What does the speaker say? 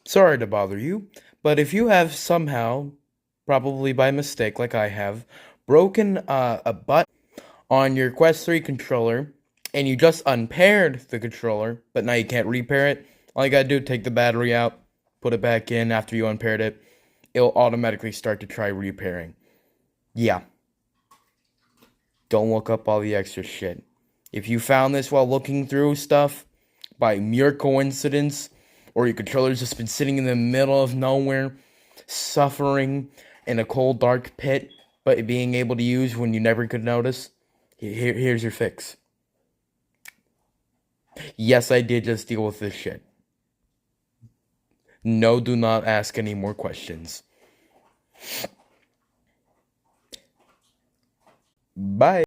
Sorry to bother you, but if you have somehow, probably by mistake like I have, broken a button on your Quest 3 controller and you just unpaired the controller, but now you can't repair it, all you gotta do is take the battery out, put it back in after you unpaired it, it'll automatically start to try repairing. Yeah, don't look up all the extra shit. If you found this while looking through stuff by mere coincidence, or your controller's just been sitting in the middle of nowhere, suffering in a cold, dark pit, but being able to use when you never could notice, here's your fix. Yes, I did just deal with this shit. No, do not ask any more questions. Bye.